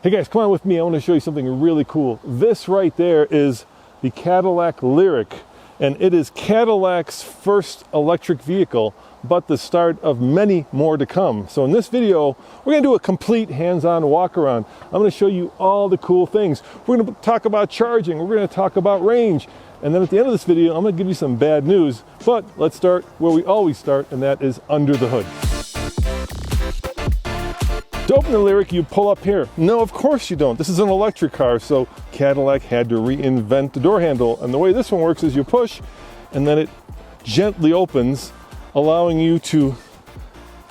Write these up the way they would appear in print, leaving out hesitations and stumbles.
Hey guys, come on with me. I want to show you something really cool. This right there is the Cadillac Lyriq, and it is Cadillac's first electric vehicle, but the start of many more to come. So in this video, we're going to do a complete hands-on walk around. I'm going to show you all the cool things. We're going to talk about charging. We're going to talk about range. And then at the end of this video, I'm going to give you some bad news. But let's start where we always start, and that is under the hood. To open the Lyriq, you pull up here. No, of course you don't. This is an electric car, so Cadillac had to reinvent the door handle. And the way this one works is you push, and then it gently opens, allowing you to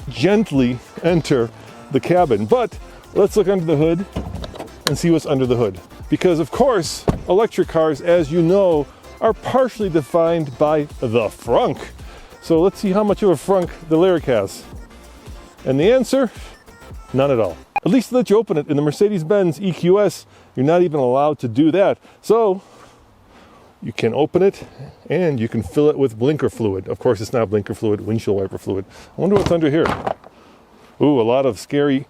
gently enter the cabin. But let's look under the hood and see what's under the hood. Because of course, electric cars, as you know, are partially defined by the frunk. So let's see how much of a frunk the Lyriq has. And the answer? None at all. At least let you open it. In the Mercedes-Benz EQS, you're not even allowed to do that. So you can open it and you can fill it with blinker fluid. Of course, it's not blinker fluid, windshield wiper fluid. I wonder what's under here. Ooh, a lot of scary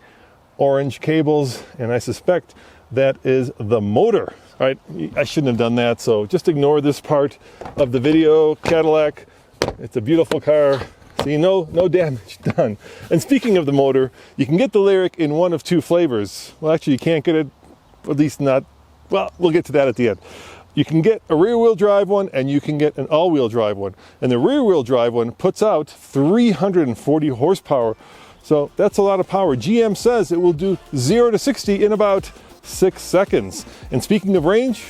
orange cables, and I suspect that is the motor. All right, I shouldn't have done that, so just ignore this part of the video. Cadillac, it's a beautiful car. So you know, no damage done. And speaking of the motor, you can get the Lyriq in one of two flavors. Well, actually, you can't get it, at least not, well, we'll get to that at the end. You can get a rear-wheel drive one, and you can get an all-wheel drive one. And the rear-wheel drive one puts out 340 horsepower. So that's a lot of power. GM says it will do 0 to 60 in about 6 seconds. And speaking of range,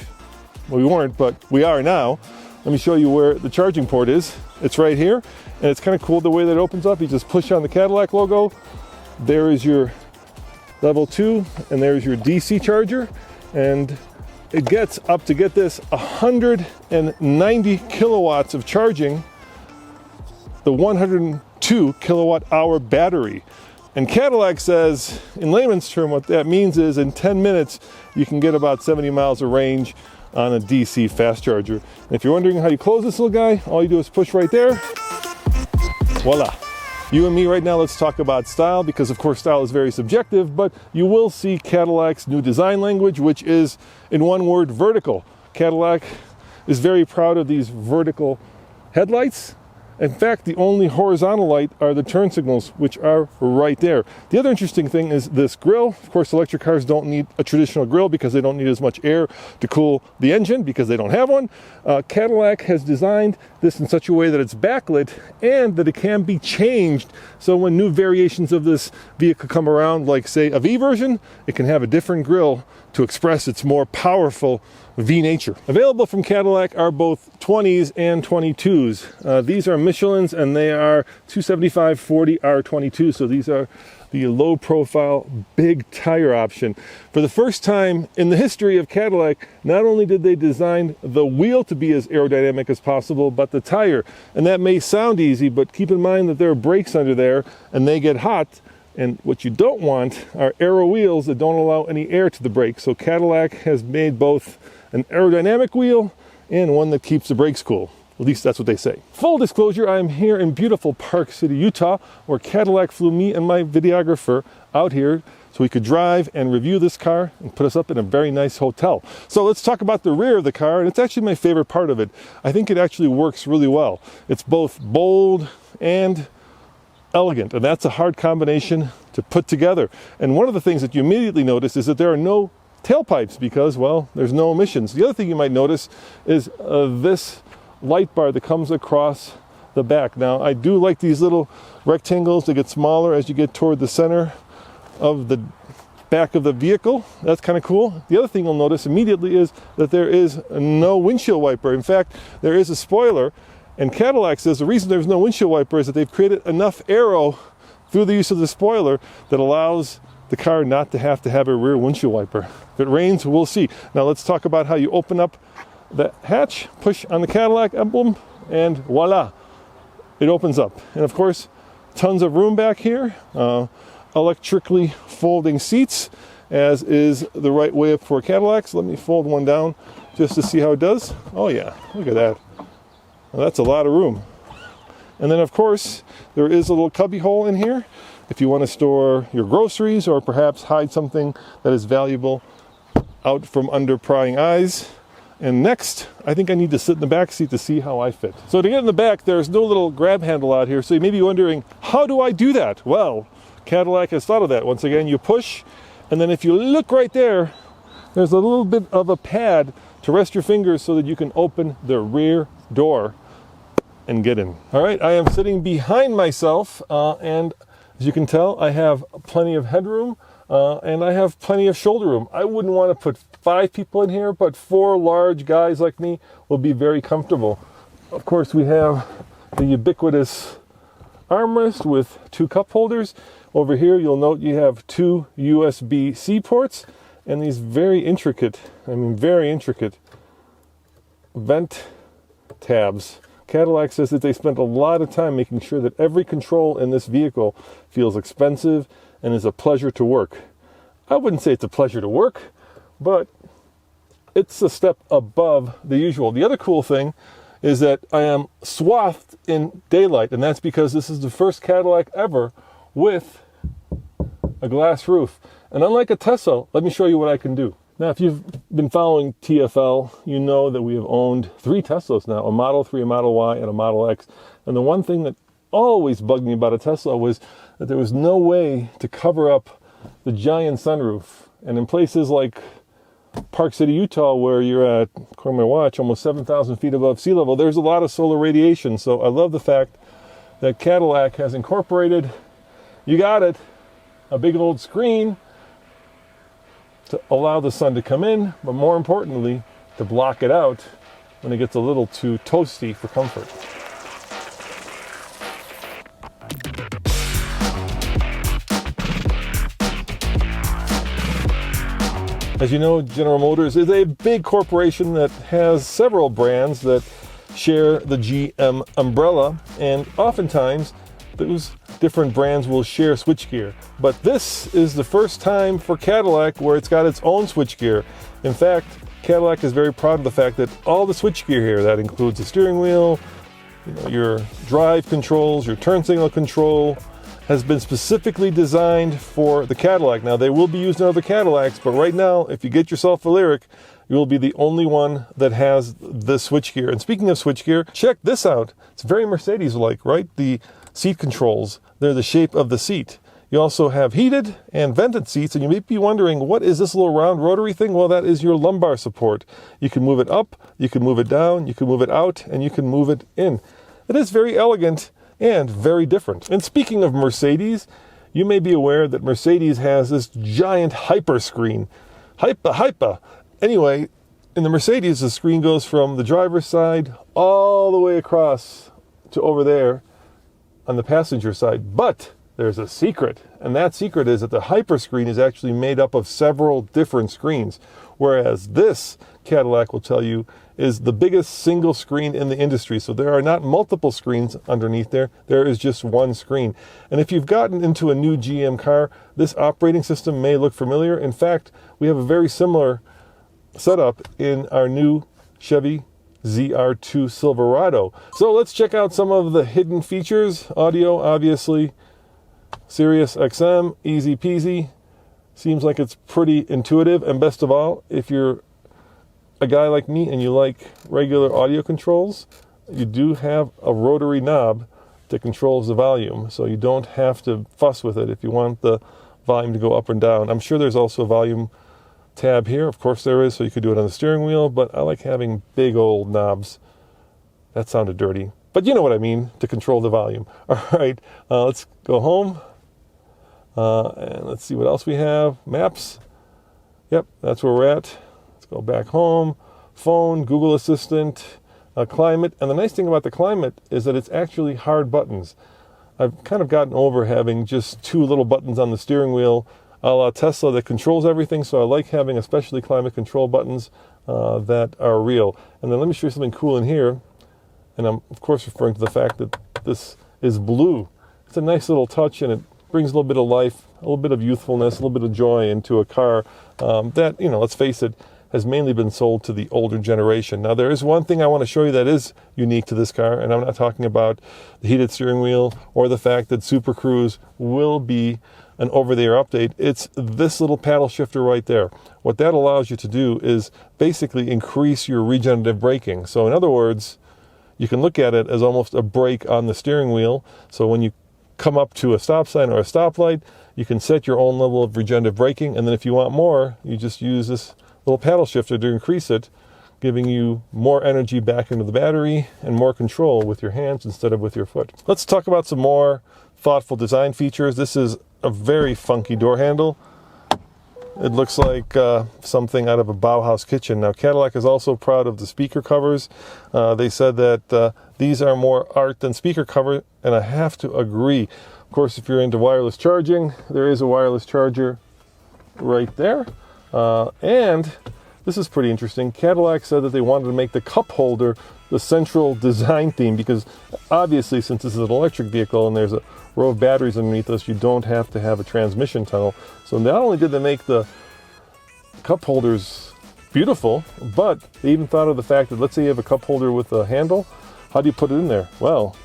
well, we weren't, but we are now. Let me show you where the charging port is. It's right here, and it's kind of cool the way that it opens up. You just push on the Cadillac logo. There is your level 2, and there's your DC charger. And it gets up to, get this, 190 kilowatts of charging, the 102 kilowatt hour battery. And Cadillac says, in layman's term, what that means is in 10 minutes, you can get about 70 miles of range on a DC fast charger. And if you're wondering how you close this little guy, all you do is push right there. Voila. You and me right now, let's talk about style, because of course style is very subjective, but you will see Cadillac's new design language, which is, in one word, vertical. Cadillac is very proud of these vertical headlights. In fact, the only horizontal light are the turn signals, which are right there. The other interesting thing is this grille. Of course, electric cars don't need a traditional grille because they don't need as much air to cool the engine because they don't have one. Cadillac has designed this in such a way that it's backlit and that it can be changed. So when new variations of this vehicle come around, like say a V version, it can have a different grille to express its more powerful V nature. Available from Cadillac are both 20s and 22s. These are Michelin's, and they are 275/40 R22, so these are the low profile big tire option. For the first time in the history of Cadillac, not only did they design the wheel to be as aerodynamic as possible, but the tire. And that may sound easy, but keep in mind that there are brakes under there and they get hot. And what you don't want are aero wheels that don't allow any air to the brakes. So Cadillac has made both an aerodynamic wheel and one that keeps the brakes cool. At least that's what they say. Full disclosure, I'm here in beautiful Park City, Utah, where Cadillac flew me and my videographer out here so we could drive and review this car and put us up in a very nice hotel. So let's talk about the rear of the car, and it's actually my favorite part of it. I think it actually works really well. It's both bold and elegant, and that's a hard combination to put together. And one of the things that you immediately notice is that there are no tailpipes because, well, there's no emissions. The other thing you might notice is this light bar that comes across the back. Now, I do like these little rectangles. They get smaller as you get toward the center of the back of the vehicle. That's kind of cool. The other thing you'll notice immediately is that there is no windshield wiper. In fact, there is a spoiler. And Cadillac says the reason there's no windshield wiper is that they've created enough aero through the use of the spoiler that allows the car not to have a rear windshield wiper. If it rains, we'll see. Now let's talk about how you open up the hatch, push on the Cadillac emblem, and voila, it opens up. And of course, tons of room back here, electrically folding seats, as is the right way up for Cadillacs. Let me fold one down just to see how it does. Oh yeah, look at that. Well, that's a lot of room. And then of course, there is a little cubby hole in here if you want to store your groceries or perhaps hide something that is valuable out from under prying eyes. And next, I think I need to sit in the back seat to see how I fit. So to get in the back, there's no little grab handle out here. So you may be wondering, how do I do that? Well, Cadillac has thought of that. Once again, you push, and then if you look right there, there's a little bit of a pad to rest your fingers so that you can open the rear door and get in. All right, I am sitting behind myself, and as you can tell, I have plenty of headroom, and I have plenty of shoulder room. I wouldn't want to put 5 people in here, but 4 large guys like me will be very comfortable. Of course, we have the ubiquitous armrest with 2 cup holders. Over here, you'll note you have 2 USB-C ports and these very intricate vent tabs. Cadillac says that they spent a lot of time making sure that every control in this vehicle feels expensive and is a pleasure to work. I wouldn't say it's a pleasure to work, but it's a step above the usual. The other cool thing is that I am swathed in daylight, and that's because this is the first Cadillac ever with a glass roof. And unlike a Tesla, let me show you what I can do. Now, if you've been following TFL, you know that we have owned 3 Teslas now, a Model 3, a Model Y, and a Model X. And the one thing that always bugged me about a Tesla was that there was no way to cover up the giant sunroof. And in places like Park City, Utah, where you're at, according to my watch, almost 7,000 feet above sea level, there's a lot of solar radiation. So I love the fact that Cadillac has incorporated, you got it, a big old screen to allow the sun to come in, but more importantly, to block it out when it gets a little too toasty for comfort. As you know, General Motors is a big corporation that has several brands that share the GM umbrella, and oftentimes those different brands will share switchgear. But this is the first time for Cadillac where it's got its own switchgear. In fact, Cadillac is very proud of the fact that all the switchgear here, that includes the steering wheel, your drive controls, your turn signal control, has been specifically designed for the Cadillac. Now, they will be used in other Cadillacs, but right now, if you get yourself a Lyriq, you will be the only one that has the switchgear. And speaking of switchgear, check this out. It's very Mercedes-like, right? The seat controls, they're the shape of the seat. You also have heated and vented seats, and you may be wondering, what is this little round rotary thing? Well, that is your lumbar support. You can move it up, you can move it down, you can move it out, and you can move it in. It is very elegant and very different. And speaking of Mercedes, you may be aware that Mercedes has this giant hyper screen. Hyper. Anyway, in the Mercedes, the screen goes from the driver's side all the way across to over there on the passenger side. But there's a secret, and that secret is that the hyperscreen is actually made up of several different screens, whereas this Cadillac will tell you is the biggest single screen in the industry. So there are not multiple screens underneath there. There is just one screen. And if you've gotten into a new GM car, this operating system may look familiar. In fact, we have a very similar setup in our new Chevy ZR2 Silverado. So let's check out some of the hidden features. Audio, obviously, Sirius XM, easy peasy. Seems like it's pretty intuitive. And best of all, if you're a guy like me and you like regular audio controls, you do have a rotary knob that controls the volume. So you don't have to fuss with it if you want the volume to go up and down. I'm sure there's also a volume tab here. Of course there is, so you could do it on the steering wheel, but I like having big old knobs. That sounded dirty, but you know what I mean, to control the volume. All right, let's go home. And let's see what else we have. Maps. Yep, that's where we're at. Let's go back home. Phone, Google Assistant, climate. And the nice thing about the climate is that it's actually hard buttons. I've kind of gotten over having just 2 little buttons on the steering wheel, a la Tesla, that controls everything. So I like having especially climate control buttons that are real. And then let me show you something cool in here. And I'm, of course, referring to the fact that this is blue. It's a nice little touch, and it brings a little bit of life, a little bit of youthfulness, a little bit of joy into a car that, let's face it, has mainly been sold to the older generation. Now, there is one thing I want to show you that is unique to this car, and I'm not talking about the heated steering wheel or the fact that Super Cruise will be an over-the-air update. It's this little paddle shifter right there. What that allows you to do is basically increase your regenerative braking. So in other words, you can look at it as almost a brake on the steering wheel. So when you come up to a stop sign or a stoplight, you can set your own level of regenerative braking, and then if you want more, you just use this little paddle shifter to increase it, giving you more energy back into the battery and more control with your hands instead of with your foot. Let's talk about some more thoughtful design features. This is a very funky door handle. It looks like something out of a Bauhaus kitchen. Now, Cadillac is also proud of the speaker covers. They said that these are more art than speaker cover, and I have to agree. Of course, if you're into wireless charging, there is a wireless charger right there. And this is pretty interesting. Cadillac said that they wanted to make the cup holder the central design theme because obviously, since this is an electric vehicle and there's a row of batteries underneath us, you don't have to have a transmission tunnel. So not only did they make the cup holders beautiful, but they even thought of the fact that let's say you have a cup holder with a handle. How do you put it in there? Well,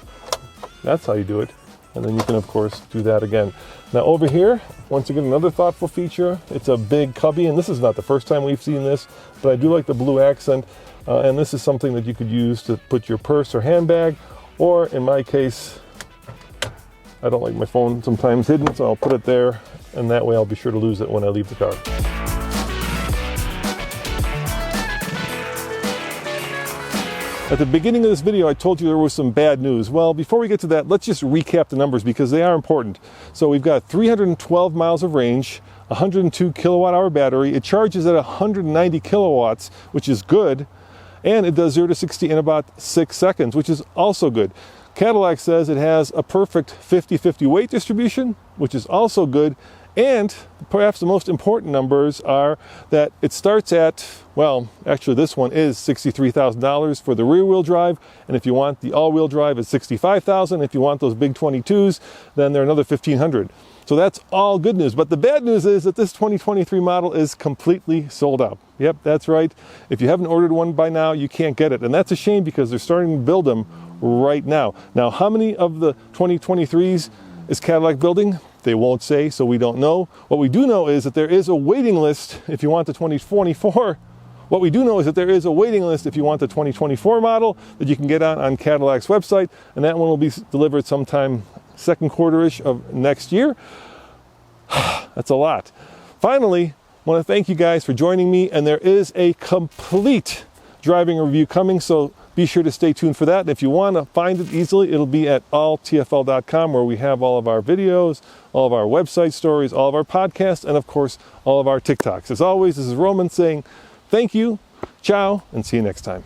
that's how you do it. And then you can, of course, do that again. Now over here, once again, another thoughtful feature. It's a big cubby, and this is not the first time we've seen this, but I do like the blue accent. And this is something that you could use to put your purse or handbag, or in my case, I don't like my phone sometimes hidden, so I'll put it there, and that way I'll be sure to lose it when I leave the car. At the beginning of this video, I told you there was some bad news. Well, before we get to that, let's just recap the numbers because they are important. So we've got 312 miles of range, 102 kilowatt hour battery. It charges at 190 kilowatts, which is good. And it does 0 to 60 in about 6 seconds, which is also good. Cadillac says it has a perfect 50-50 weight distribution, which is also good. And perhaps the most important numbers are that it starts at, well, actually this one is $63,000 for the rear wheel drive. And if you want the all wheel drive, it's $65,000. If you want those big 22s, then they're another $1,500. So that's all good news. But the bad news is that this 2023 model is completely sold out. Yep, that's right. If you haven't ordered one by now, you can't get it. And that's a shame because they're starting to build them right now. Now, how many of the 2023s is Cadillac building? They won't say, so we don't know. What we do know is that there is a waiting list if you want the 2024. What we do know is that there is a waiting list if you want the 2024 model that you can get on Cadillac's website, and that one will be delivered sometime second quarter-ish of next year. That's a lot. Finally, I want to thank you guys for joining me, and there is a complete driving review coming, so be sure to stay tuned for that. And if you want to find it easily, it'll be at alltfl.com, where we have all of our videos, all of our website stories, all of our podcasts, and of course, all of our TikToks. As always, this is Roman saying thank you, ciao, and see you next time.